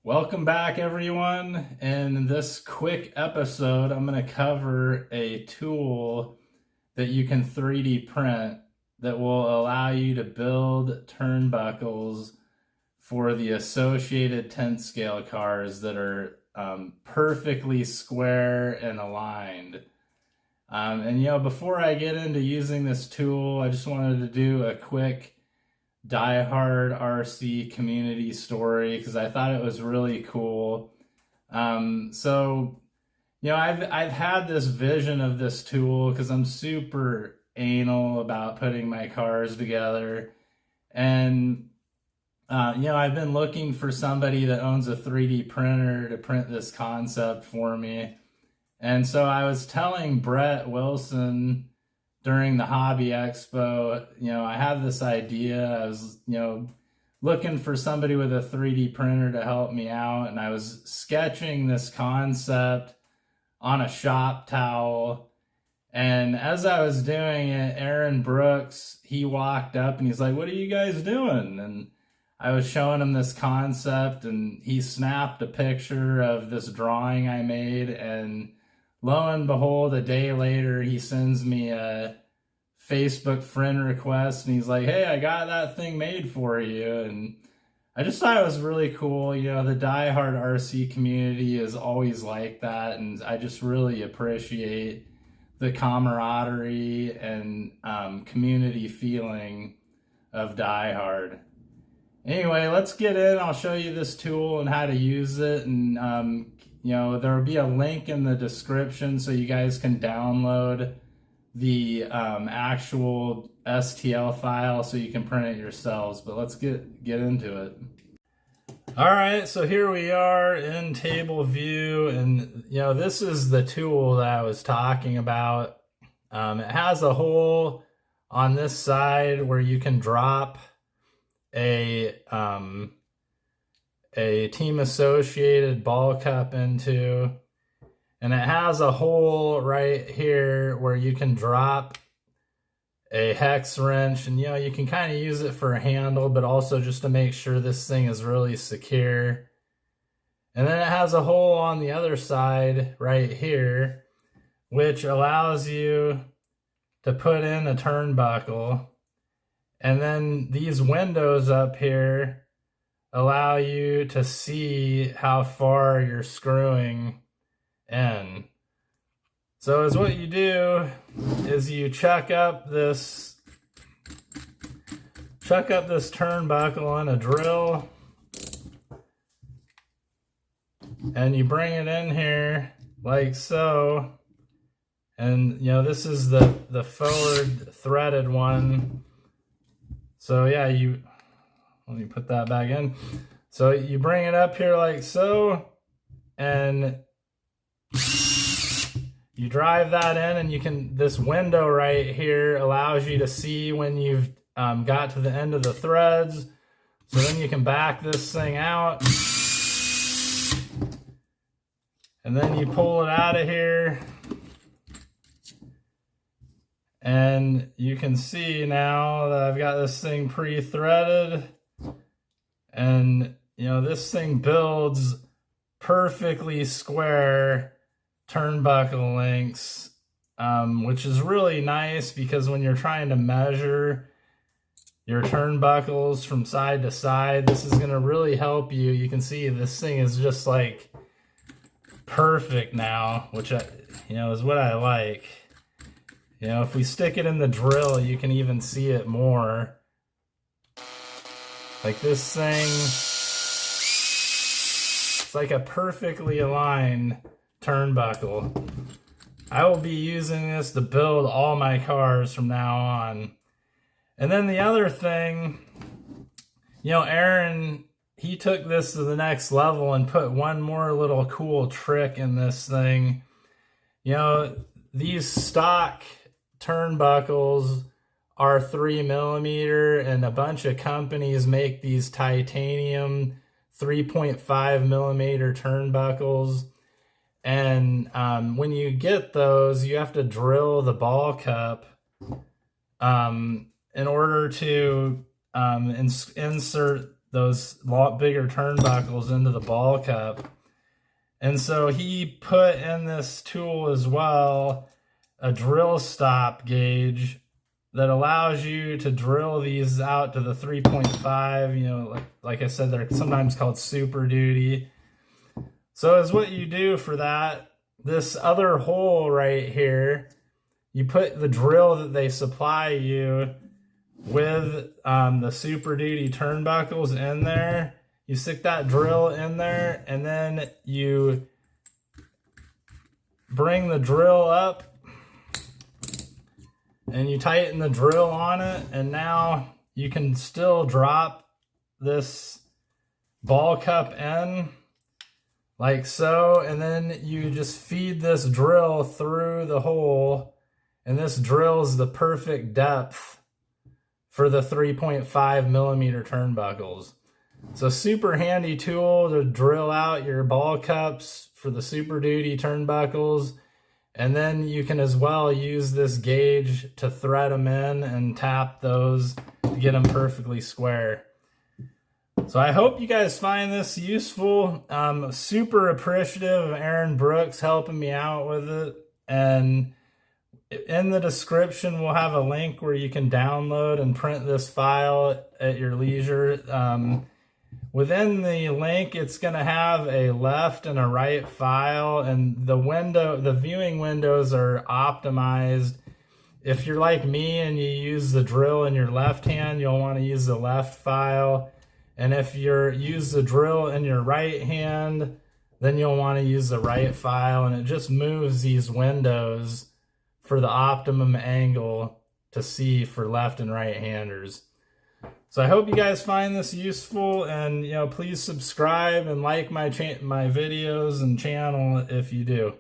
Welcome back, everyone. In this quick episode, I'm going to cover a tool that you can 3D print that will allow you to build turnbuckles for the associated tent scale cars that are perfectly square and aligned. Before I get into using this tool, I just wanted to do a quick Diehard RC community story because I thought it was really cool. I've had this vision of this tool because I'm super anal about putting my cars together, and I've been looking for somebody that owns a 3D printer to print this concept for me. And so I was telling Brett Wilson during the hobby expo, I have this idea. I was, looking for somebody with a 3D printer to help me out. And I was sketching this concept on a shop towel. And as I was doing it, Aaron Brooks, he walked up and he's like, "What are you guys doing?" And I was showing him this concept, and he snapped a picture of this drawing I made, and lo and behold, a day later, he sends me a Facebook friend request, and he's like, "Hey, I got that thing made for you." And I just thought it was really cool. The Diehard RC community is always like that, and I just really appreciate the camaraderie and community feeling of Diehard. Anyway, let's get in. I'll show you this tool and how to use it, and there will be a link in the description so you guys can download the actual STL file so you can print it yourselves. But let's get into it. All right, so here we are in table view, and this is the tool that I was talking about. It has a hole on this side where you can drop a team associated ball cup into, and it has a hole right here where you can drop a hex wrench, and you can kind of use it for a handle, but also just to make sure this thing is really secure. And then it has a hole on the other side right here, which allows you to put in a turnbuckle. And then these windows up here allow you to see how far you're screwing in. So as what you do is you chuck up this turnbuckle in a drill, and you bring it in here like so. And this is the forward threaded one. So yeah, let me put that back in. So you bring it up here like so, and you drive that in, and this window right here allows you to see when you've got to the end of the threads. So then you can back this thing out, and then you pull it out of here. And you can see now that I've got this thing pre-threaded, and this thing builds perfectly square turnbuckle links, which is really nice because when you're trying to measure your turnbuckles from side to side, this is going to really help you. You can see this thing is just like perfect now, which is what I like. If we stick it in the drill, you can even see it more. Like this thing, it's like a perfectly aligned turnbuckle. I will be using this to build all my cars from now on. And then the other thing, Aaron, he took this to the next level and put one more little cool trick in this thing. These stock turnbuckles are 3mm, and a bunch of companies make these titanium 3.5mm turnbuckles. And when you get those, you have to drill the ball cup in order to insert those lot bigger turnbuckles into the ball cup. And so he put in this tool as well a drill stop gauge that allows you to drill these out to the 3.5. You know, like I said, they're sometimes called Super Duty. So as what you do for that, this other hole right here, you put the drill that they supply you with the Super Duty turnbuckles in there. You stick that drill in there, and then you bring the drill up and you tighten the drill on it, and now you can still drop this ball cup in like so, and then you just feed this drill through the hole, and this drill's the perfect depth for the 3.5 millimeter turnbuckles. So super handy tool to drill out your ball cups for the Super Duty turnbuckles. And then you can as well use this gauge to thread them in and tap those to get them perfectly square. So I hope you guys find this useful. I'm super appreciative of Aaron Brooks helping me out with it. And in the description, we'll have a link where you can download and print this file at your leisure. Within the link, it's going to have a left and a right file, and the viewing windows are optimized. If you're like me and you use the drill in your left hand, you'll want to use the left file. And if you use the drill in your right hand, then you'll want to use the right file. And it just moves these windows for the optimum angle to see for left and right handers. So I hope you guys find this useful, and please subscribe and like my videos and channel if you do.